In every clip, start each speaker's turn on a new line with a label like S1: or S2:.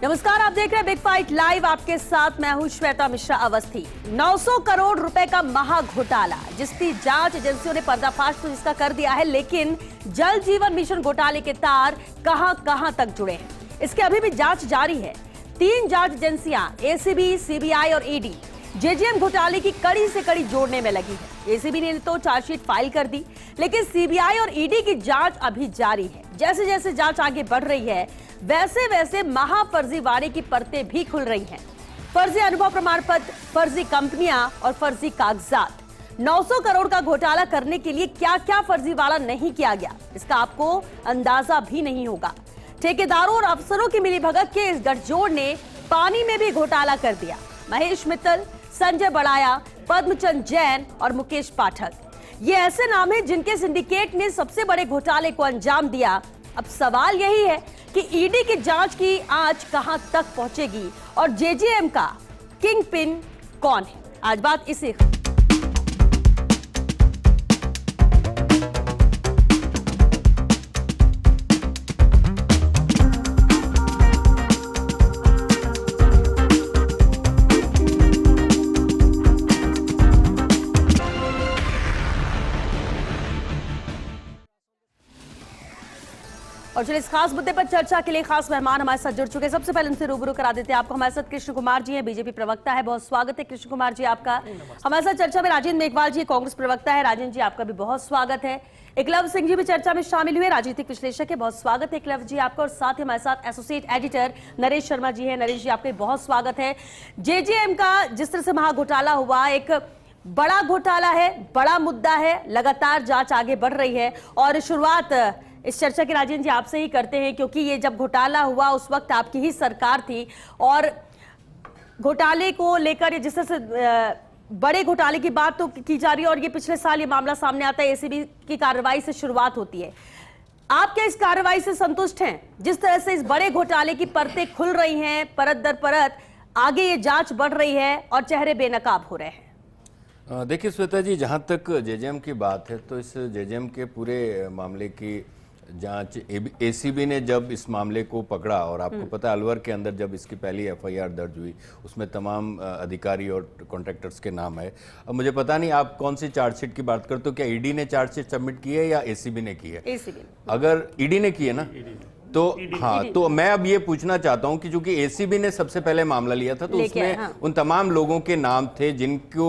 S1: नमस्कार, आप देख रहे हैं बिग फाइट लाइव। आपके साथ मैं हूं श्वेता मिश्रा अवस्थी। 900 करोड़ रुपए का महा घोटाला, जिसकी जांच एजेंसियों ने पर्दाफाश तो जिसका कर दिया है, लेकिन जल जीवन मिशन घोटाले के तार कहां तक जुड़े हैं, इसकी अभी भी जांच जारी है। 3 जांच एजेंसियां एसीबी, सीबीआई और ईडी जेजेएम घोटाले की कड़ी से कड़ी जोड़ने में लगी है। एसीबी ने तो चार्जशीट फाइल कर दी, लेकिन सीबीआई और ईडी की जांच अभी जारी है। जैसे जैसे जांच आगे बढ़ रही है, वैसे वैसे महाफर्जीवाड़े की परतें भी खुल रही हैं। फर्जी अनुभव प्रमाण पत्र, फर्जी कंपनियां और फर्जी कागजात। 900 करोड़ का घोटाला करने के लिए क्या क्या फर्जीवाड़ा नहीं किया गया, इसका आपको अंदाजा भी नहीं होगा। ठेकेदारों और अफसरों की मिलीभगत के इस गठजोड़ ने पानी में भी घोटाला कर दिया। महेश मित्तल, संजय बड़ाया, पद्मचंद जैन और मुकेश पाठक, ये ऐसे नाम हैं जिनके सिंडिकेट ने सबसे बड़े घोटाले को अंजाम दिया। अब सवाल यही है कि ईडी की जांच की आंच कहां तक पहुंचेगी और जेजेएम का किंग पिन कौन है। आज बात इसी और चलिए इस खास मुद्दे पर चर्चा के लिए खास मेहमान हमारे साथ जुड़ चुके हैं। सबसे पहले उनसे रूबरू करा देते हैं आपको। हमारे साथ कृष्ण कुमार जी हैं, बीजेपी प्रवक्ता है। बहुत स्वागत है कृष्ण कुमार जी आपका। हमारे साथ चर्चा में राजेंद्र मेघवाल जी, कांग्रेस प्रवक्ता है। राजेंद्र जी आपका भी बहुत स्वागत है। एकलव्य सिंह जी भी चर्चा में शामिल हुए, राजनीतिक विश्लेषक है। बहुत स्वागत है एकलव्य जी आपका। और साथ ही हमारे साथ एसोसिएट एडिटर नरेश शर्मा जी है। नरेश जी आपका बहुत स्वागत है। जेजेएम का जिस तरह से महाघोटाला हुआ, एक बड़ा घोटाला है, बड़ा मुद्दा है, लगातार जांच आगे बढ़ रही है। और शुरुआत इस चर्चा के राजेंद्र जी आपसे ही करते हैं, क्योंकि ये जब घोटाला हुआ उस वक्त आपकी ही सरकार थी और घोटाले को लेकर जिस तरह से बड़े घोटाले की बात तो की जा रही है और ये पिछले साल ये मामला सामने आता है, एसीबी की कार्रवाई से शुरुआत होती है। आप क्या इस कार्रवाई से संतुष्ट हैं, जिस तरह से इस बड़े घोटाले की परतें खुल रही हैं, परत दर परत आगे ये जांच बढ़ रही है और चेहरे बेनकाब हो रहे हैं?
S2: देखिए श्वेता जी, जहाँ तक जेजेएम की बात है तो इस जेजेएम के पूरे मामले की जांच एसीबी ने जब इस मामले को पकड़ा, और आपको पता है अलवर के अंदर जब इसकी पहली एफआईआर दर्ज हुई उसमें तमाम अधिकारी और कॉन्ट्रैक्टर्स के नाम है। अब मुझे पता नहीं आप कौन सी चार्जशीट की बात करते हो, क्या ईडी ने चार्जशीट सबमिट की है या एसीबी ने की है?
S1: एसीबी। अगर
S2: ईडी ने की है ना, तो हाँ, तो मैं अब ये पूछना चाहता हूं कि चूंकि एसीबी ने सबसे पहले मामला लिया था तो उसमें उन तमाम लोगों के नाम थे जिनको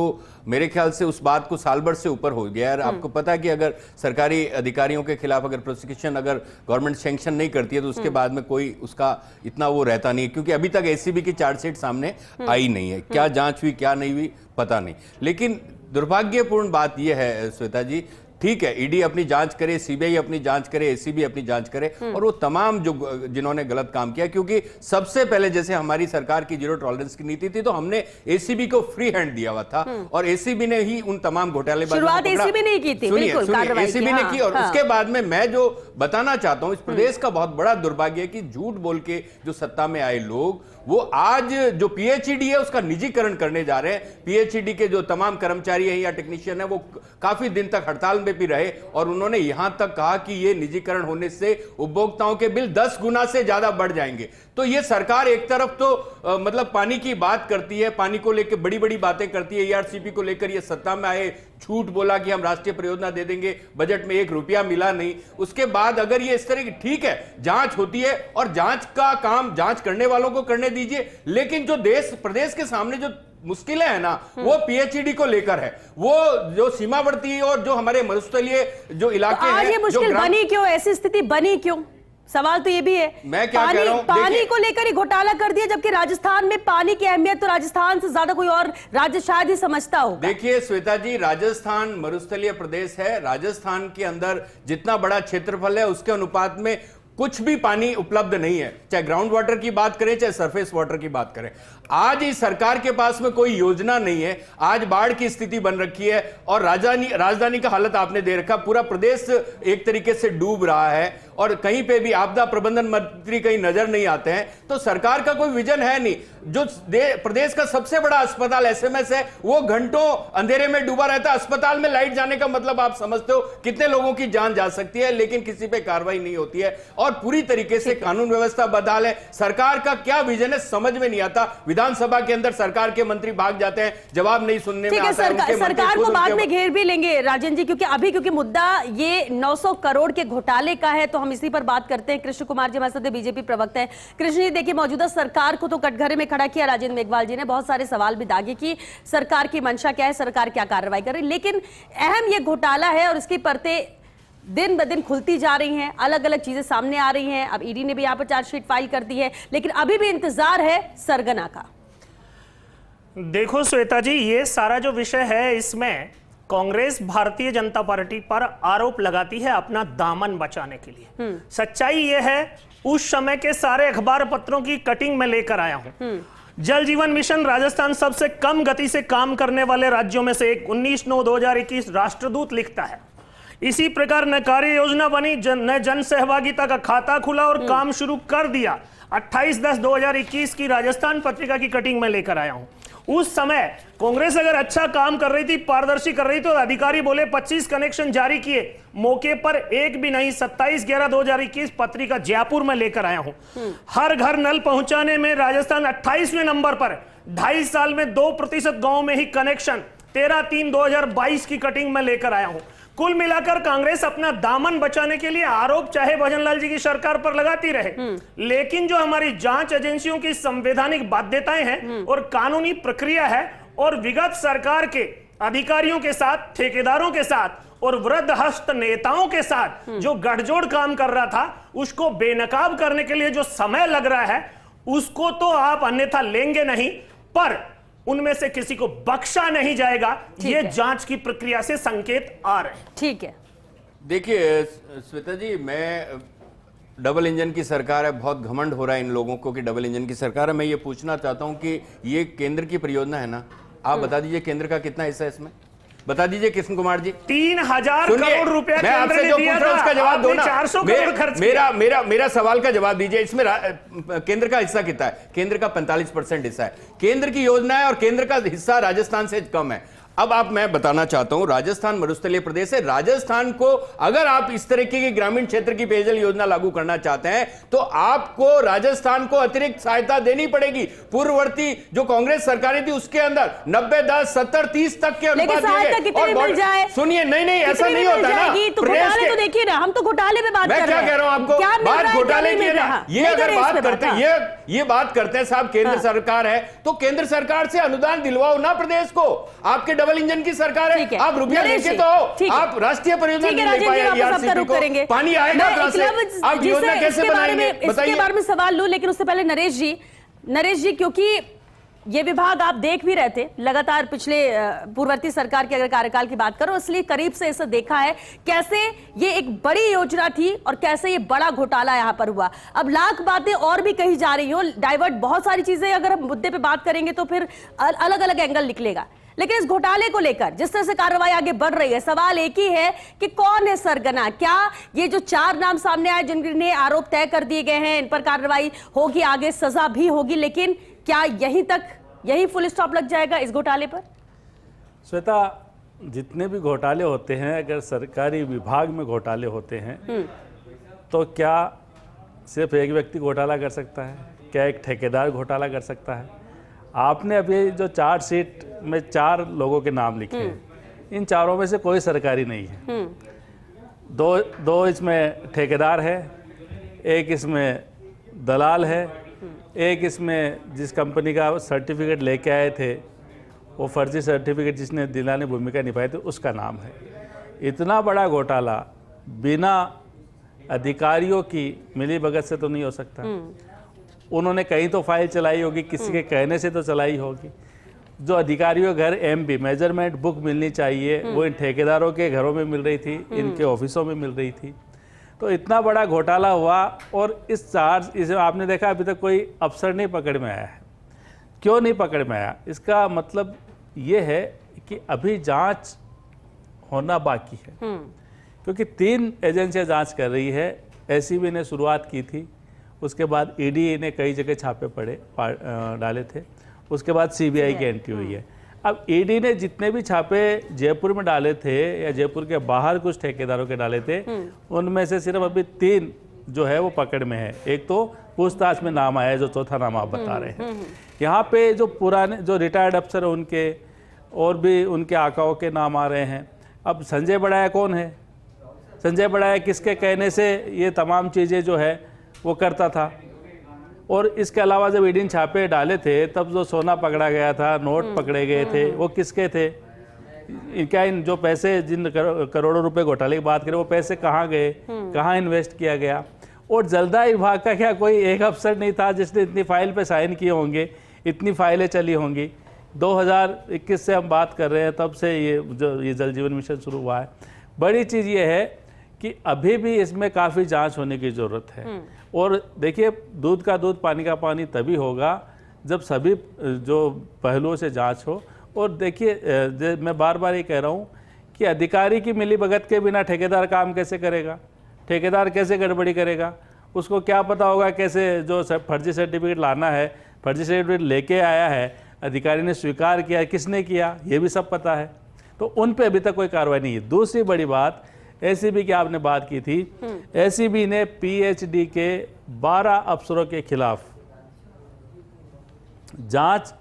S2: मेरे ख्याल से उस बात को साल भर से ऊपर हो गया है। आपको पता है कि अगर सरकारी अधिकारियों के खिलाफ अगर प्रोसिक्यूशन अगर गवर्नमेंट सैंक्शन नहीं करती है तो उसके बाद में कोई उसका इतना वो रहता नहीं है, क्योंकि अभी तक एसीबी की चार्जशीट सामने आई नहीं है। क्या जांच हुई क्या नहीं हुई पता नहीं। लेकिन दुर्भाग्यपूर्ण बात यह है श्वेता जी, ठीक है ईडी अपनी जांच करे, सीबीआई अपनी जांच करे, एसीबी अपनी जांच करे, और वो तमाम जो जिन्होंने गलत काम किया, क्योंकि सबसे पहले जैसे हमारी सरकार की जीरो टॉलरेंस की नीति थी तो हमने एसीबी को फ्री हैंड दिया हुआ था और एसीबी ने ही उन तमाम घोटालेबाजों को पकड़ा।
S1: एसीबी ने की थी,
S2: सुनिए एसीबी ने की। और उसके बाद में मैं जो बताना चाहता हूं, इस प्रदेश का बहुत बड़ा दुर्भाग्य है कि झूठ बोल के जो सत्ता में आए लोग वो आज जो पीएचईडी है उसका निजीकरण करने जा रहे हैं। पीएचईडी के जो तमाम कर्मचारी हैं या टेक्नीशियन है वो काफी दिन तक हड़ताल में भी रहे और उन्होंने यहां तक कहा कि ये निजीकरण होने से उपभोक्ताओं के बिल 10 गुना से ज्यादा बढ़ जाएंगे। तो ये सरकार एक तरफ तो मतलब पानी की बात करती है, पानी को लेकर बड़ी बड़ी बातें करती है, ईआरसीपी को लेकर ये सत्ता में आए झूठ बोला कि हम राष्ट्रीय परियोजना दे देंगे, बजट में 1 रुपया मिला नहीं। उसके बाद अगर ये इस तरह की, ठीक है जांच होती है और जांच का काम जांच करने वालों को करने दीजिए, लेकिन जो देश प्रदेश के सामने जो मुश्किलें है ना वो पीएचईडी को लेकर है, वो जो सीमावर्ती और जो हमारे मरुस्थलीय जो इलाके हैं,
S1: आज ये मुश्किल बनी क्यों, ऐसी स्थिति बनी क्यों? सवाल तो ये भी है।
S2: मैं क्या कह रहा हूं,
S1: पानी को लेकर ही घोटाला कर दिया, जबकि राजस्थान में पानी की अहमियत तो राजस्थान से ज्यादा कोई और राज्य शायद ही समझता होगा।
S2: देखिए श्वेता जी, राजस्थान मरुस्थलीय प्रदेश है। राजस्थान के अंदर जितना बड़ा क्षेत्रफल है उसके अनुपात में कुछ भी पानी उपलब्ध नहीं है, चाहे ग्राउंड वाटर की बात करें चाहे सरफेस वाटर की बात करें। आज इस सरकार के पास में कोई योजना नहीं है। आज बाढ़ की स्थिति बन रखी है और राजधानी का हालत आपने दे रखा, पूरा प्रदेश एक तरीके से डूब रहा है और कहीं पे भी आपदा प्रबंधन मंत्री कहीं नजर नहीं आते हैं, तो सरकार का कोई विजन है नहीं। जो प्रदेश का सबसे बड़ा अस्पताल एसएमएस है, वो घंटों अंधेरे में डूबा रहता है। अस्पताल में लाइट जाने का मतलब आप समझते हो कितने लोगों की जान जा सकती है, लेकिन किसी पे कार्रवाई नहीं होती है और पूरी तरीके से कानून व्यवस्था बदहाल है। सरकार का क्या विजन है समझ में नहीं आता। विधानसभा के अंदर सरकार के मंत्री भाग जाते हैं, जवाब नहीं सुनने में आता है।
S1: सरकार को बाद में घेर भी लेंगे राजन जी, क्योंकि मुद्दा ये 900 करोड़ के घोटाले का है, तो हम इसी पर बात करते हैं। कृष्ण कुमार जी हमारे साथ बीजेपी प्रवक्ता है। कृष्ण जी, देखिए मौजूदा सरकार को तो कटघरे में खड़ा किया राजेंद्र मेघवाल जी ने, बहुत सारे सवाल भी दागे कि सरकार की मंशा क्या है, सरकार क्या कार्रवाई कर रही है, लेकिन अहम ये घोटाला है और इसकी परतें दिन ब दिन खुलती जा रही हैं, अलग अलग चीजें सामने आ रही हैं। अब ईडी ने भी यहाँ पर चार्जशीट फाइल कर दी है, लेकिन अभी भी इंतजार है सरगना का।
S3: देखो श्वेता जी, ये सारा जो विषय है, इसमें कांग्रेस भारतीय जनता पार्टी पर आरोप लगाती है अपना दामन बचाने के लिए। सच्चाई ये है, उस समय के सारे अखबार पत्रों की कटिंग में लेकर आया हूं। जल जीवन मिशन राजस्थान सबसे कम गति से काम करने वाले राज्यों में से एक। 19/9/2021 राष्ट्रदूत लिखता है, इसी प्रकार न कार्य योजना बनी, न जन सहभागिता का खाता खुला और काम शुरू कर दिया। 28/10/2021 की राजस्थान पत्रिका की कटिंग में लेकर आया हूं। उस समय कांग्रेस अगर अच्छा काम कर रही थी, पारदर्शी कर रही थी, तो अधिकारी बोले 25 कनेक्शन जारी किए, मौके पर एक भी नहीं। 27/11/2021 पत्रिका जयपुर में लेकर आया हूं। हर घर नल पहुंचाने में राजस्थान 28वें नंबर पर। 2.5 साल में 2% गांव में ही कनेक्शन। 13/3/2022 की कटिंग में लेकर आया हूं। कुल मिलाकर कांग्रेस अपना दामन बचाने के लिए आरोप चाहे भजनलाल जी की सरकार पर लगाती रहे, लेकिन जो हमारी जांच एजेंसियों की संवैधानिक बाध्यताएं हैं और कानूनी प्रक्रिया है, और विगत सरकार के अधिकारियों के साथ, ठेकेदारों के साथ और वृद्ध हस्त नेताओं के साथ जो गठजोड़ काम कर रहा था, उसको बेनकाब करने के लिए जो समय लग रहा है, उसको तो आप अन्यथा लेंगे नहीं, पर उनमें से किसी को बख्शा नहीं जाएगा। ये जांच की प्रक्रिया से संकेत आ रहे हैं।
S1: ठीक है,
S2: देखिए श्वेता जी, मैं डबल इंजन की सरकार है, बहुत घमंड हो रहा है इन लोगों को कि डबल इंजन की सरकार है। मैं ये पूछना चाहता हूं कि ये केंद्र की परियोजना है ना, आप बता दीजिए केंद्र का कितना हिस्सा है इसमें, बता दीजिए कृष्ण कुमार जी।
S3: 3000 करोड़ रुपया
S2: मैं आपसे जो पूछ रहा हूं उसका जवाब दो ना।
S3: 400 करोड़ खर्च
S2: मेरा सवाल का जवाब दीजिए। इसमें केंद्र का हिस्सा कितना है? केंद्र का 45% हिस्सा है। केंद्र की योजना है और केंद्र का हिस्सा राजस्थान से कम है। अब मैं बताना चाहता हूं, राजस्थान मरुस्थलीय प्रदेश है। राजस्थान को अगर आप इस तरीके की ग्रामीण क्षेत्र की पेयजल योजना लागू करना चाहते हैं, तो आपको राजस्थान को अतिरिक्त सहायता देनी पड़ेगी। पूर्ववर्ती जो कांग्रेस सरकारें थी उसके अंदर 90-10-70-30 तक के अनुपात दिए गए। सुनिए, नहीं ऐसा नहीं होता ना।
S1: तो देखिए ना, हम तो घोटाले में बात कर रहे हैं।
S2: मैं क्या कह रहा हूं आपको, बात घोटाले की है। ये अगर बात करते हैं, ये बात करते हैं साहब, केंद्र सरकार है तो केंद्र सरकार से अनुदान दिलवाओ ना प्रदेश को। आपके डबल इंजन की सरकार है, आप रुपया लेके तो आओ। आप राष्ट्रीय परियोजना नहीं ले पाए, पानी आएगा कहां से? आप योजना कैसे बनाएंगे बताइए।
S1: इसके बारे में सवाल लूं, लेकिन उससे पहले नरेश जी, क्योंकि ये विभाग आप देख भी रहे थे लगातार पिछले पूर्ववर्ती सरकार के अगर कार्यकाल की बात करो, इसलिए करीब से इसे देखा है कैसे ये एक बड़ी योजना थी और कैसे ये बड़ा घोटाला यहां पर हुआ। अब लाख बातें और भी कही जा रही हो, डाइवर्ट बहुत सारी चीजें, अगर हम मुद्दे पे बात करेंगे तो फिर अलग अलग एंगल निकलेगा। लेकिन इस घोटाले को लेकर जिस तरह से कार्रवाई आगे बढ़ रही है, सवाल एक ही है कि कौन है सरगना। क्या ये जो 4 नाम सामने आए जिनके आरोप तय कर दिए गए हैं, इन पर कार्रवाई होगी, आगे सजा भी होगी, लेकिन क्या यही फुल स्टॉप लग जाएगा इस घोटाले पर?
S4: श्वेता, जितने भी घोटाले होते हैं, अगर सरकारी विभाग में घोटाले होते हैं तो क्या सिर्फ एक व्यक्ति घोटाला कर सकता है? क्या एक ठेकेदार घोटाला कर सकता है? आपने अभी जो चार्जशीट में 4 लोगों के नाम लिखे हैं, इन चारों में से कोई सरकारी नहीं है। दो इसमें ठेकेदार है, एक इसमें दलाल है, एक इसमें जिस कंपनी का सर्टिफिकेट लेके आए थे वो फर्जी सर्टिफिकेट जिसने दिलाने भूमिका निभाई थी उसका नाम है। इतना बड़ा घोटाला बिना अधिकारियों की मिलीभगत से तो नहीं हो सकता। उन्होंने कहीं तो फाइल चलाई होगी, किसी के कहने से तो चलाई होगी। जो अधिकारियों के घर एमबी मेजरमेंट बुक मिलनी चाहिए वो इन ठेकेदारों के घरों में मिल रही थी, इनके ऑफिसों में मिल रही थी। तो इतना बड़ा घोटाला हुआ और इसे आपने देखा अभी तक कोई अफसर नहीं पकड़ में आया है। क्यों नहीं पकड़ में आया? इसका मतलब ये है कि अभी जांच होना बाकी है, क्योंकि 3 एजेंसियां जांच कर रही है। एसीबी ने शुरुआत की थी, उसके बाद ईडी ने कई जगह छापे डाले थे, उसके बाद सीबीआई की एंट्री हुई है। अब ईडी ने जितने भी छापे जयपुर में डाले थे या जयपुर के बाहर कुछ ठेकेदारों के डाले थे, उनमें से सिर्फ अभी 3 जो है वो पकड़ में है। एक तो पूछताछ में नाम आया है, जो चौथा नाम आप बता रहे हैं। यहाँ पे जो पुराने जो रिटायर्ड अफसर हैं उनके और भी उनके आकाओं के नाम आ रहे हैं। अब संजय बढ़ाया कौन है? संजय बढ़ाया किसके कहने से ये तमाम चीज़ें जो है वो करता था? और इसके अलावा जब ईडी ने छापे डाले थे तब जो सोना पकड़ा गया था, नोट पकड़े गए थे, वो किसके थे? क्या इन जो पैसे जिन करोड़ों रुपए घोटाले की बात करें, वो पैसे कहाँ गए, कहाँ इन्वेस्ट किया गया? और जलदाय विभाग का क्या कोई एक अफसर नहीं था जिसने इतनी फाइल पे साइन किए होंगे, इतनी फाइलें चली होंगी? 2021 से हम बात कर रहे हैं, तब से ये जल जीवन मिशन शुरू हुआ है। बड़ी चीज़ ये है कि अभी भी इसमें काफ़ी जांच होने की ज़रूरत है। और देखिए, दूध का दूध पानी का पानी तभी होगा जब सभी जो पहलुओं से जांच हो। और देखिए, मैं बार बार ये कह रहा हूँ कि अधिकारी की मिलीभगत के बिना ठेकेदार काम कैसे करेगा? ठेकेदार कैसे गड़बड़ी करेगा? उसको क्या पता होगा कैसे जो फर्जी सर्टिफिकेट लाना है, फर्जी सर्टिफिकेट लेके आया है, अधिकारी ने स्वीकार किया, किसने किया, ये भी सब पता है। तो उन पे अभी तक कोई कार्रवाई नहीं है। दूसरी बड़ी बात, एसीबी की आपने बात की थी, एसीबी ने पीएचडी के 12 अफसरों के खिलाफ जांच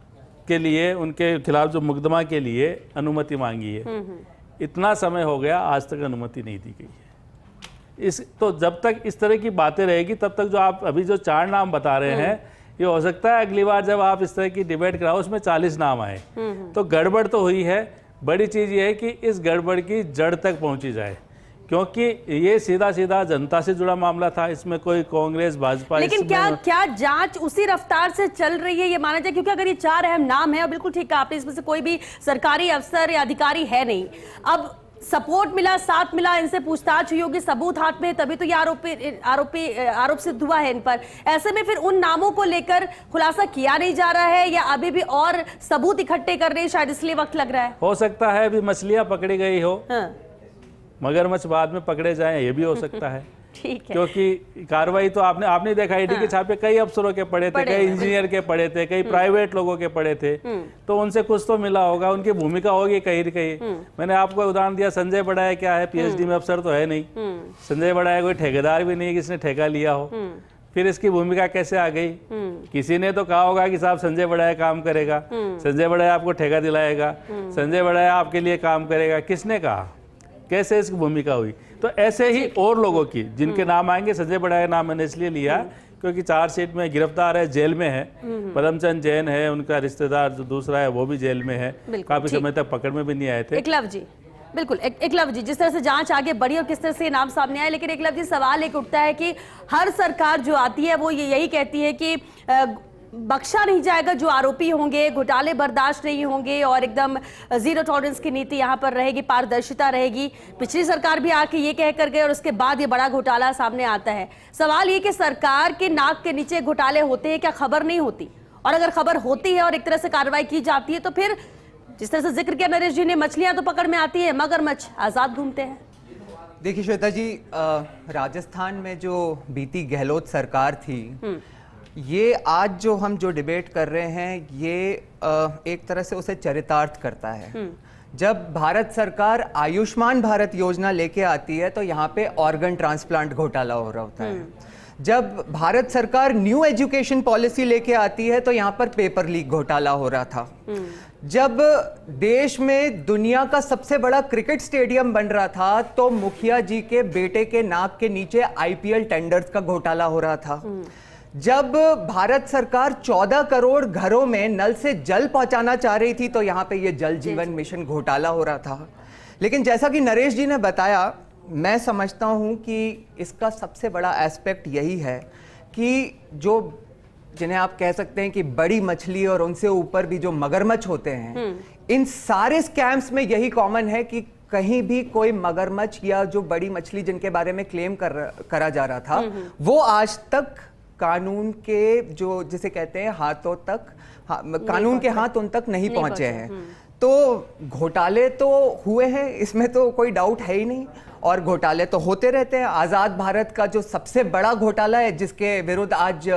S4: के लिए, उनके खिलाफ जो मुकदमा के लिए अनुमति मांगी है। इतना समय हो गया, आज तक अनुमति नहीं दी गई है। तो जब तक इस तरह की बातें रहेगी तब तक जो आप अभी जो 4 नाम बता रहे हैं, ये हो सकता है अगली बार जब आप इस तरह की डिबेट कराओ उसमें 40 नाम आए। तो गड़बड़ तो हुई है। बड़ी चीज़ ये है कि इस गड़बड़ की जड़ तक पहुंची जाए, क्योंकि ये सीधा सीधा जनता से जुड़ा मामला था। इसमें कोई कांग्रेस भाजपा,
S1: लेकिन क्या जांच उसी रफ्तार से चल रही है ये माना जाए? क्योंकि अगर ये 4 अहम नाम है, बिल्कुल ठीक है आपने, इसमें से कोई भी सरकारी अफसर या अधिकारी है नहीं। अब सपोर्ट मिला, साथ मिला, इनसे पूछताछ हुई होगी, सबूत हाथ में, तभी तो ये आरोप सिद्ध हुआ है इन पर। ऐसे में फिर उन नामों को लेकर खुलासा किया नहीं जा रहा है या अभी भी और सबूत इकट्ठे कर रहे हैं, शायद इसलिए वक्त लग रहा है?
S4: हो सकता है अभी मछलियां पकड़ी गई हो,
S1: हाँ।
S4: मगरमच्छ बाद में पकड़े जाएं, ये भी हो सकता है।
S1: ठीक है।
S4: क्योंकि कार्रवाई तो आपने देखा, ईडी के छापे कई अफसरों के पड़े थे, कई इंजीनियर के पड़े थे, कई प्राइवेट लोगों के पड़े थे। तो उनसे कुछ तो मिला होगा, उनकी भूमिका होगी कहीं न कहीं। मैंने आपको उदाहरण दिया, संजय बढ़ाया क्या है? पीएचडी में अफसर तो है नहीं। संजय बढ़ाया कोई ठेकेदार भी नहीं किसने ठेका लिया हो। फिर इसकी भूमिका कैसे आ गई? किसी ने तो कहा होगा कि साहब संजय बढ़ाया काम करेगा, संजय बढ़ाया आपको ठेका दिलाएगा, संजय बढ़ाया आपके लिए काम करेगा। किसने कहा? कैसे इसकी भूमिका हुई? तो ऐसे ही और लोगों की जिनके नाम आएंगे। संजय बढ़ाया नाम मैंने इसलिए लिया क्योंकि चार्जशीट में गिरफ्तार है, जेल में है। पदमचंद जैन है, उनका रिश्तेदार जो दूसरा है वो भी जेल में है, काफी समय तक पकड़ में भी नहीं आए थे।
S1: एकलव्य जी, बिल्कुल एकलव्य जी, जिस तरह से जांच आगे बढ़ी और किस तरह से नाम सामने आए, लेकिन एकलव्य जी सवाल एक उठता है कि हर सरकार जो आती है वो यही कहती है कि बख्शा नहीं जाएगा, जो आरोपी होंगे घोटाले बर्दाश्त नहीं होंगे और एकदम जीरो टॉलरेंस की नीति यहाँ पर रहेगी, पारदर्शिता रहेगी। पिछली सरकार भी आके ये कह कर गए और उसके बाद ये बड़ा घोटाला सामने आता है। सवाल ये कि सरकार के नाक के नीचे घोटाले होते हैं, क्या खबर नहीं होती? और अगर खबर होती है और एक तरह से कार्रवाई की जाती है तो फिर जिस तरह से जिक्र किया नरेश जी ने, मछलियां तो पकड़ में आती है, मगरमच्छ आजाद घूमते हैं।
S5: देखिए श्वेता जी, राजस्थान में जो बीती गहलोत सरकार थी, ये आज जो हम जो डिबेट कर रहे हैं, ये एक तरह से उसे चरितार्थ करता है। जब भारत सरकार आयुष्मान भारत योजना लेके आती है तो यहाँ पे ऑर्गन ट्रांसप्लांट घोटाला हो रहा होता है। जब भारत सरकार न्यू एजुकेशन पॉलिसी लेके आती है तो यहाँ पर पेपर लीक घोटाला हो रहा था। जब देश में दुनिया का सबसे बड़ा क्रिकेट स्टेडियम बन रहा था तो मुखिया जी के बेटे के नाक के नीचे आईपीएल टेंडर्स का घोटाला हो रहा था। जब भारत सरकार 14 करोड़ घरों में नल से जल पहुंचाना चाह रही थी तो यहाँ पे ये जल जीवन मिशन घोटाला हो रहा था। लेकिन जैसा कि नरेश जी ने बताया, मैं समझता हूँ कि इसका सबसे बड़ा एस्पेक्ट यही है कि जो जिन्हें आप कह सकते हैं कि बड़ी मछली और उनसे ऊपर भी जो मगरमच्छ होते हैं, इन सारे स्कैम्स में यही कॉमन है कि कहीं भी कोई मगरमच्छ या जो बड़ी मछली जिनके बारे में क्लेम करा जा रहा था, वो आज तक कानून के जो जिसे कहते हैं हाथों तक, कानून के हाथ उन तक नहीं पहुंचे हैं। तो घोटाले तो हुए हैं, इसमें तो कोई डाउट है ही नहीं। और घोटाले तो होते रहते हैं। आजाद भारत का जो सबसे बड़ा घोटाला है, जिसके विरुद्ध आज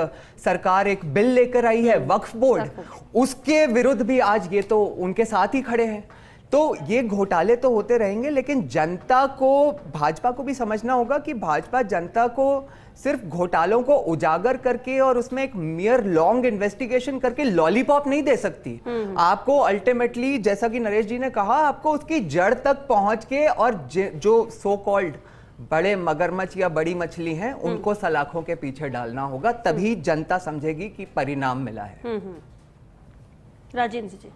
S5: सरकार एक बिल लेकर आई है, वक्फ बोर्ड, उसके विरुद्ध भी आज ये तो उनके साथ ही खड़े हैं। तो ये घोटाले तो होते रहेंगे, लेकिन जनता को, भाजपा को भी समझना होगा कि भाजपा जनता को सिर्फ घोटालों को उजागर करके और उसमें एक मियर लॉन्ग इन्वेस्टिगेशन करके लॉलीपॉप नहीं दे सकती। आपको अल्टीमेटली, जैसा कि नरेश जी ने कहा, आपको उसकी जड़ तक पहुंच के और जो सो कॉल्ड बड़े मगरमच्छ या बड़ी मछली हैं उनको सलाखों के पीछे डालना होगा, तभी जनता समझेगी कि परिणाम मिला है।
S1: राजेंद्र जी,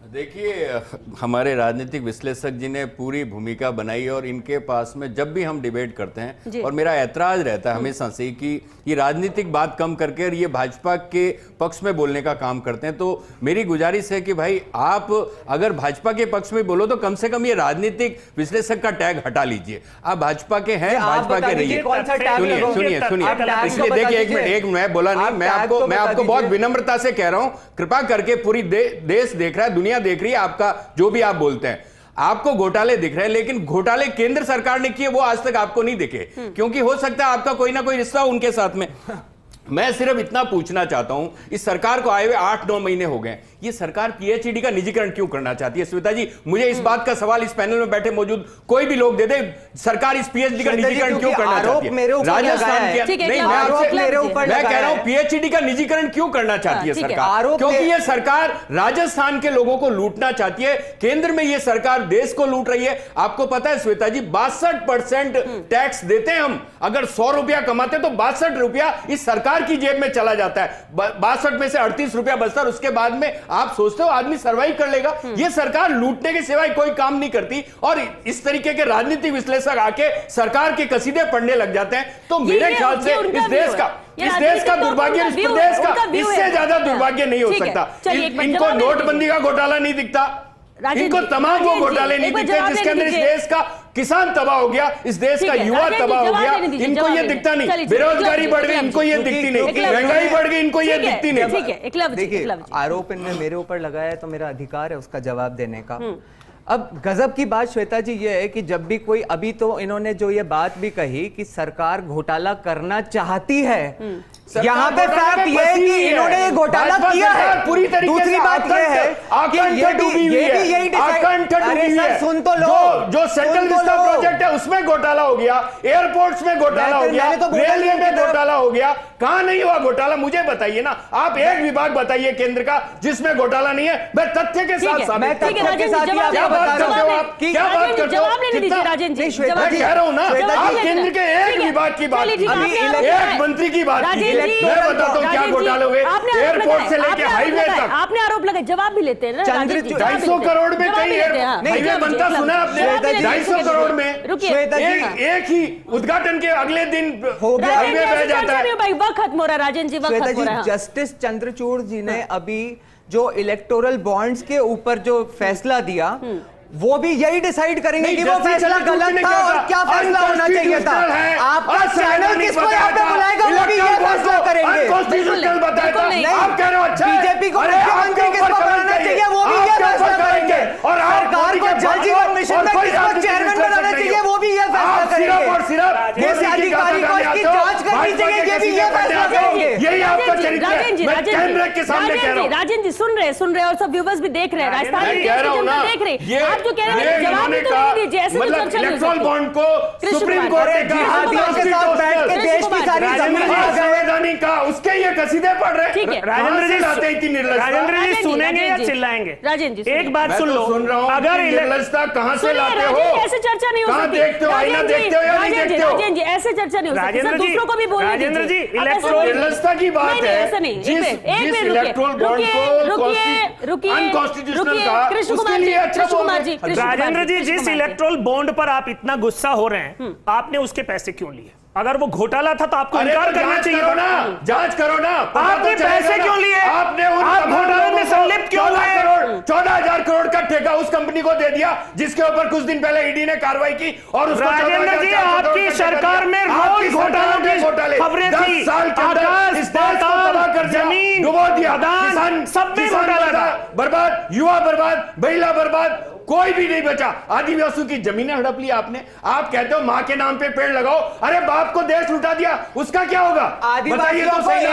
S2: देखिए, हमारे राजनीतिक विश्लेषक जी ने पूरी भूमिका बनाई और इनके पास में जब भी हम डिबेट करते हैं, और मेरा ऐतराज रहता है हमेशा से कि ये राजनीतिक बात कम करके और ये भाजपा के पक्ष में बोलने का काम करते हैं। तो मेरी गुजारिश है कि भाई आप अगर भाजपा के पक्ष में बोलो तो कम से कम ये राजनीतिक विश्लेषक का टैग हटा लीजिए। आप भाजपा के हैं, भाजपा के रहिए। सुनिए, इसलिए देखिए, एक मिनट, मैं बोला नहीं, मैं आपको बहुत विनम्रता से कह रहा हूं, कृपा करके पूरी देश देख रहा है, दुनिया देख रही है आपका जो भी आप बोलते हैं। आपको घोटाले दिख रहे हैं, लेकिन घोटाले केंद्र सरकार ने किए वो आज तक आपको नहीं दिखे, क्योंकि हो सकता है आपका कोई ना कोई रिश्ता उनके साथ में। मैं सिर्फ इतना पूछना चाहता हूं, इस सरकार को आए हुए 8-9 महीने हो गए, ये सरकार पीएचईडी का निजीकरण क्यों करना चाहती है? श्वेता जी, मुझे इस बात का सवाल इस पैनल में बैठे मौजूद कोई भी लोग दे दे, सरकार इस पीएचडी का निजीकरण क्यों करना चाहती है? राजस्थान के मैं कह रहा हूं, पीएचईडी का निजीकरण क्यों करना चाहती है सरकार? क्योंकि ये सरकार राजस्थान के लोगों को लूटना चाहती है। केंद्र में ये सरकार देश को लूट रही है। आपको पता है श्वेता जी, 62% टैक्स देते हैं हम। अगर 100 रुपया कमाते तो 62 रुपया इस सरकार की जेब में चला जाता है। 62 में से 38 रुपया बचता है। उसके बाद में आप सोचते हो आदमी सरवाइव कर लेगा? ये सरकार लूटने के सिवाय कोई काम नहीं करती, और इस तरीके के राजनीतिक विश्लेषक आके सरकार के कसीदे पढ़ने लग जाते हैं। तो मेरे ख्याल से इस देश का दुर्भाग्य, इस प्रदेश का इससे ज्यादा दुर्भाग्य नहीं हो सकता। इनको नोटबंदी का घोटाला नहीं दिखता, इनको तमाम वो घोटाले नहीं दिखते जिसके अंदर इस देश का किसान तबाह हो गया, इस देश का युवा तबाह हो गया। इनको ये दिखता नहीं। बेरोजगारी बढ़ गई, इनको ये दिखती नहीं। महंगाई बढ़ गई, इनको ये दिखती नहीं।
S5: देखिए, आरोप इनने मेरे ऊपर लगाया है तो मेरा अधिकार है उसका जवाब देने का। अब गजब की बात श्वेता जी ये है कि जब भी कोई, अभी तो इन्होंने जो ये बात भी कही कि सरकार घोटाला करना चाहती है, यहाँ पे फैक्ट ये है कि इन्होंने ये घोटाला किया है।
S2: पूरी तरीके
S5: दूसरी बात ये है कि ये भी यही डिसाइड, सुन तो लो,
S2: जो सेंट्रल विस्टा प्रोजेक्ट है उसमें घोटाला हो गया, एयरपोर्ट्स में घोटाला हो गया, रेलवे में घोटाला हो गया। कहां नहीं हुआ घोटाला? मुझे बताइए ना, आप एक विभाग बताइए केंद्र का जिसमें घोटाला नहीं है। मैं तथ्य के साथ क्या बात करते हो आप? क्या बात करते हो? मैं कह रहा हूं ना, आप केंद्र के एक विभाग की बात, एक मंत्री की बात, मैं बताता हूँ क्या घोटाले हुए एयरपोर्ट से लेके हाईवे तक।
S1: आपने आरोप लगाए, जवाब भी लेते हैं ना।
S2: 250 करोड़ में कई हाईवे बनता सुना आपने? 250 करोड़ में एक ही उद्घाटन के अगले दिन हाईवे बह जाता है।
S1: वक्त खत्म हो रहा है राजेंद्र जी, वक्त खत्म हो रहा है।
S5: जस्टिस चंद्रचूड़ जी ने अभी जो इलेक्टोरल बॉन्ड्स के ऊपर जो फैसला दिया, वो भी यही डिसाइड करेंगे कि वो फैसला गलत था और क्या फैसला होना चाहिए था। आपका चैनल किसको यहाँ पे बुलाएगा, वो भी ये फैसला करेंगे।
S2: आप कह रहे हो अच्छा
S5: बीजेपी को मुख्यमंत्री किसको बनाना चाहिए, वो भी ये फैसला करेंगे। और सरकार को जल जीवन मिशन में किसको चेयरमैन बनाना चाहिए, वो भी ये फैसला करेंगे। किस अधिकारी को इसकी जांच करनी चाहिए, ये भी ये फैसला करेंगे।
S2: यही आपका चरित्र है। मैं कैमरे के सामने कह रहा हूं।
S1: राजेंद्र जी सुन रहे और सब व्यूअर्स भी देख रहे हैं, राजस्थान देख रहे हैं। जो कह रहे हैं जवाब तो नहीं दीजिए, ऐसे तो चर्चा नहीं हो सकती।
S2: इलेक्टोरल बॉन्ड को सुप्रीम कोर्ट ने
S5: जिहादियों के साथ बैठ के देश की सारी
S2: संवैधानिक का उसके ये कसीदे पढ़ रहे हैं।
S3: राजेंद्र जी सुनेंगे या चिल्लाएंगे?
S1: राजेंद्र जी
S3: एक बात सुन लो,
S2: अगर निर्लजता कहां से लाते हो?
S1: ऐसे चर्चा नहीं हो सकती।
S2: देखते हो, आईना देखते हो या नहीं देखते हो?
S1: राजेंद्र जी ऐसे चर्चा नहीं हो सकती, दूसरों को भी बोलने दीजिए।
S3: राजेंद्र जी,
S2: निर्लजता की बात है,
S1: ऐसा नहीं।
S2: जिस इलेक्टोरल बॉन्ड को अनकॉन्स्टिट्यूशनल का, उसके लिए अच्छा
S1: कुमार जी,
S3: राजेंद्र जी, जिस इलेक्ट्रोल बॉन्ड पर आप इतना गुस्सा हो रहे हैं, आपने उसके पैसे क्यों लिए? अगर वो घोटाला था तो आपको इनकार करना चाहिए ना।
S2: जांच करो ना।
S3: आपने पैसे क्यों लिए?
S2: आपने
S3: आप घोटाले में संलिप्त क्यों हुए?
S2: 14,000 करोड़ का ठेका उस कंपनी को दे दिया जिसके ऊपर कुछ दिन पहले ईडी ने कार्रवाई की। और
S3: राजेंद्र जी, आपकी सरकार में रोज घोटालों की खबरें थी। आकाश पाताल जमीन
S2: डुबो दिया,
S3: किसान सब में घोटाला था।
S2: बर्बाद, युवा बर्बाद, महिला बर्बाद, कोई भी नहीं बचा। आदिवासियों की जमीनें हड़प ली आपने। आप कहते हो मां के नाम पे पेड़ लगाओ, अरे बाप को देश लुटा दिया, उसका क्या होगा? बताइए तो सही।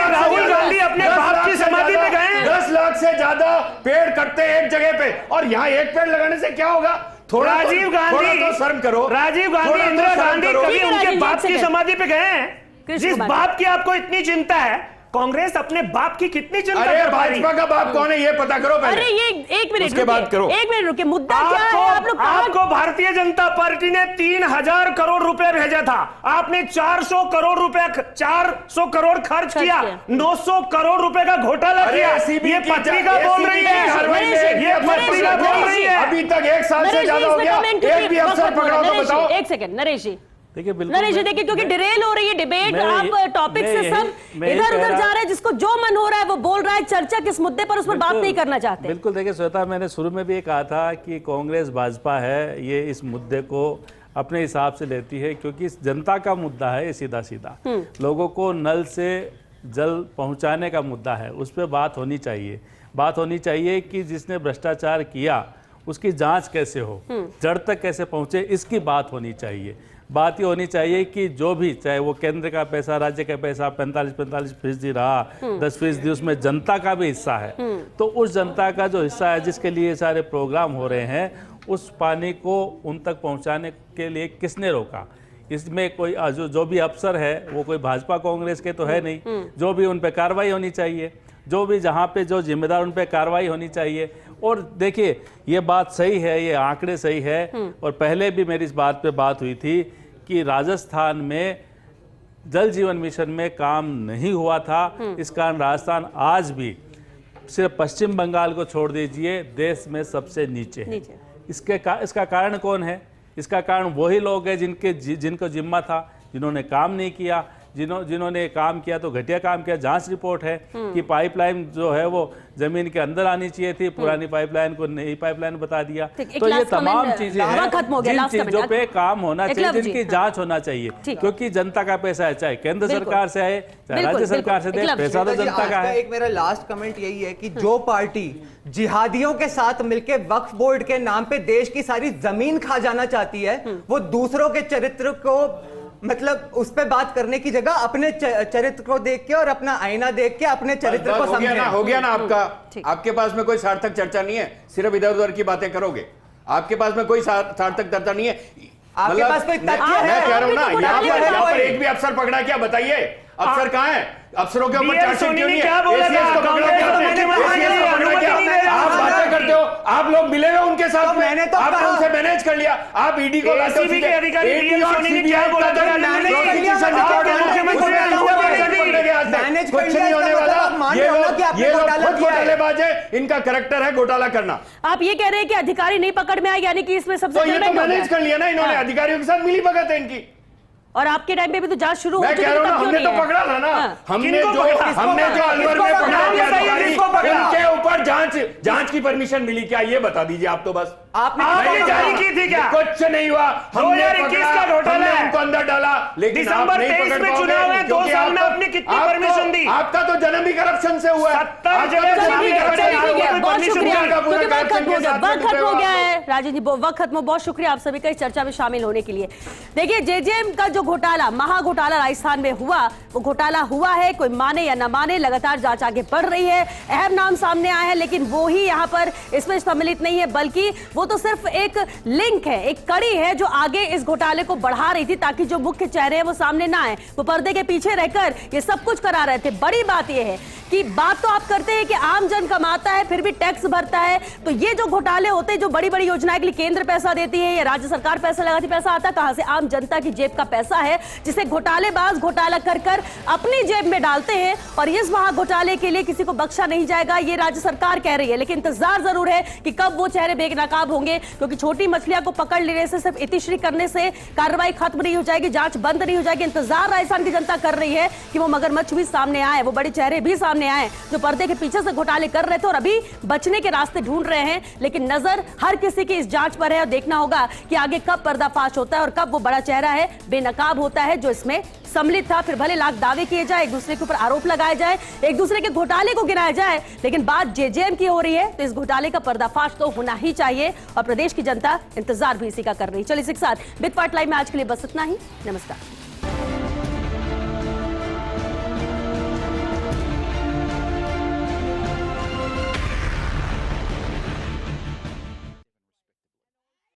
S3: राहुल गांधी अपने बाप की समाधि पे गए,
S2: 10 लाख से ज्यादा पेड़ कटते हैं एक जगह पे, और यहाँ एक पेड़ लगाने से क्या होगा? थोड़ा
S3: राजीव गांधी
S2: तो शर्म करो।
S3: राजीव गांधी, इंदिरा गांधी कभी उनके बाप की समाधि पे गए हैं? जिस बाप की आपको इतनी चिंता है, कांग्रेस अपने बाप की कितनी चिंता कर पा रही?
S2: भाजपा का बाप कौन है ये पता करो पहले।
S1: अरे ये एक मिनट
S2: उसके बाद करो।
S1: एक मिनट रुके, मुद्दा क्या है? आप लोग
S3: आपको भारतीय जनता पार्टी ने 3000 करोड़ रुपए भेजा था, आपने 400 करोड़ रुपए 400 करोड़ खर्च किया, 900 करोड़ रुपए का घोटाला किया। ये पत्रिका बोल रही है, ये पत्रिका बोल रही है।
S2: अभी तक 1 साल से ज्यादा हो गया, एक भी अफसर पकड़ा तो बताओ।
S1: एक सेकंड नरेश जी,
S4: देखिए
S1: नरेश जी देखिए, क्योंकि डिरेल हो रही है डिबेट, आप टॉपिक से सब इधर उधर जा रहे हैं, जिसको जो मन हो रहा है वो बोल रहा है। चर्चा किस मुद्दे पर, उस पर बात नहीं करना चाहते।
S4: बिल्कुल देखिए श्वेता, मैंने शुरू में भी ये कहा था कि कांग्रेस भाजपा है, ये इस मुद्दे को अपने हिसाब से लेती है, क्योंकि इस जनता का मुद्दा है, ये सीधा सीधा लोगों को नल से जल पहुंचाने का मुद्दा है, उस पर बात होनी चाहिए। बात होनी चाहिए कि जिसने भ्रष्टाचार किया उसकी जांच कैसे हो, जड़ तक कैसे पहुंचे, इसकी बात होनी चाहिए। बात ये होनी चाहिए कि जो भी, चाहे वो केंद्र का पैसा, राज्य का पैसा 45% रहा, 10% उसमें जनता का भी हिस्सा है, तो उस जनता का जो हिस्सा है, जिसके लिए सारे प्रोग्राम हो रहे हैं, उस पानी को उन तक पहुंचाने के लिए किसने रोका? इसमें कोई जो भी अफसर है वो कोई भाजपा कांग्रेस के तो है नहीं, जो भी उन पे कार्रवाई होनी चाहिए, जो भी जहाँ पे जो जिम्मेदार उन पे कार्रवाई होनी चाहिए। और देखिए ये बात सही है, ये आंकड़े सही है, और पहले भी मेरी इस बात पे बात हुई थी कि राजस्थान में जल जीवन मिशन में काम नहीं हुआ था, इस कारण राजस्थान आज भी सिर्फ पश्चिम बंगाल को छोड़ दीजिए देश में सबसे नीचे है। इसका कारण कौन है? इसका कारण वही लोग हैं जिनको जिम्मा था, जिन्होंने काम नहीं किया, जिन्होंने काम किया तो घटिया काम किया। जांच रिपोर्ट है कि पाइपलाइन जो है वो जमीन के अंदर आनी चाहिए थी, पुरानी पाइपलाइन को नई पाइपलाइन बता दिया। तो ये तमाम चीजें हैं जिन चीजों पे काम होना चाहिए, जिनकी जांच होना चाहिए, क्योंकि जनता का पैसा है, चाहे केंद्र सरकार से आए चाहे राज्य सरकार से दे, पैसा तो जनता का है।
S5: एक मेरा लास्ट कमेंट यही है कि जो पार्टी जिहादियों के साथ मिलकर वक्फ बोर्ड के नाम पे देश की सारी जमीन खा जाना चाहती है, वो दूसरों के चरित्र को मतलब उस पे बात करने की जगह अपने चरित्र को देख के और अपना आईना देख के अपने चरित्र को समझे।
S2: हो गया ना आपका। आपके पास में कोई सार्थक चर्चा नहीं है, सिर्फ इधर उधर की बातें करोगे। आपके पास में कोई सार्थक चर्चा नहीं है।
S5: आपके पास कोई तथ्य है?
S2: मैं कह रहा हूं ना, यहाँ पर एक भी अफसर पकड़ा क्या? बताइए, अफसर कहाँ है? अफसरों के ऊपर चार्जशीट क्यों नहीं है? आप बातें करते हो, आप लोग मिले हुए उनके साथ, मैंने तो आपने उनसे मैनेज कर लिया। आप ईडी को लाते हो, कुछ नहीं होने वाला। ये लोग घोटालेबाज है, इनका करैक्टर है घोटाला करना।
S1: आप ये कह रहे हैं कि अधिकारी नहीं पकड़ में आए, यानी कि इसमें सबसे
S2: ये तो मैनेज कर लिया ना इन्होंने, अधिकारियों के साथ मिली भगत है इनकी।
S1: और आपके टाइम पे भी तो जांच शुरू हो चुकी
S2: है। हमने तो पकड़ा था ना, हमने जो अलवर में पकड़ा, उनके ऊपर जांच की परमिशन मिली क्या? ये बता दीजिए आप तो बस।
S3: आपने जारी की थी क्या?
S2: कुछ नहीं हुआ।
S3: 2021 का घोटाला है,
S2: उनको अंदर डाला, लेकिन
S3: दिसंबर 23 में चुनाव है, 2 साल में आपने कितनी परमिशन दी?
S2: आपका तो जन्म ही करप्शन से हुआ है।
S1: 70 जगह बहुत शुक्रिया, क्योंकि वक्त खत्म हो गया है। राजेश जी वक्त खत्म, बहुत शुक्रिया आप सभी का इस चर्चा में शामिल होने के लिए। देखिए जेजेएम का जो घोटाला, महा घोटाला राजस्थान में हुआ, वो घोटाला हुआ है, कोई माने या ना माने, लगातार जांच आगे बढ़ रही है, अहम नाम सामने आए हैं, लेकिन वो ही यहाँ पर इसमें सम्मिलित नहीं है, बल्कि वो तो सिर्फ एक लिंक है, एक कड़ी है जो आगे इस घोटाले को बढ़ा रही थी, ताकि जो मुख्य चेहरे हैं वो सामने ना आए, वो पर्दे के पीछे रहकर ये सब कुछ करा रहे थे। बड़ी बात ये है कि बात तो आप करते हैं कि आम जन कमाता है फिर भी टैक्स भरता है, तो ये जो घोटाले होते हैं, जो बड़ी बड़ी योजनाएं के लिए केंद्र पैसा देती है या राज्य सरकार पैसा लगाती, पैसा आता कहां से? आम जनता की जेब का पैसा है, जिसे घोटालेबाज घोटाला कर कर अपनी जेब में डालते हैं। और इस महा घोटाले के लिए किसी को बख्शा नहीं जाएगा, ये राज्य सरकार कह रही है, लेकिन इंतजार जरूर है कि कब वो चेहरे बेनकाब होंगे, क्योंकि छोटी मछलियां को पकड़ लेने से, सिर्फ इतिश्री करने से कार्रवाई खत्म नहीं हो जाएगी, जांच बंद नहीं हो जाएगी। इंतजार राजस्थान की जनता कर रही है कि वो मगरमच्छ भी सामने आए, वो बड़े चेहरे भी सामने आए जो पर्दे के पीछे से घोटाले कर रहे थे और अभी बचने के रास्ते ढूंढ रहे हैं। लेकिन नजर हर किसी की इस जांच पर है और देखना होगा कि आगे कब पर्दाफाश होता है और कब वो बड़ा चेहरा है बेनकाब नकाब होता है जो इसमें सम्मिलित था। फिर भले लाख दावे किए जाए, एक दूसरे के ऊपर आरोप लगाए जाए, एक दूसरे के घोटाले को गिनाया जाए, लेकिन बात जेजेएम की हो रही है तो इस घोटाले का पर्दाफाश तो होना ही चाहिए और प्रदेश की जनता इंतजार भी इसी का कर रही है। चलिए इसके साथ बिग पार्ट लाइव में आज के लिए बस इतना ही। नमस्कार।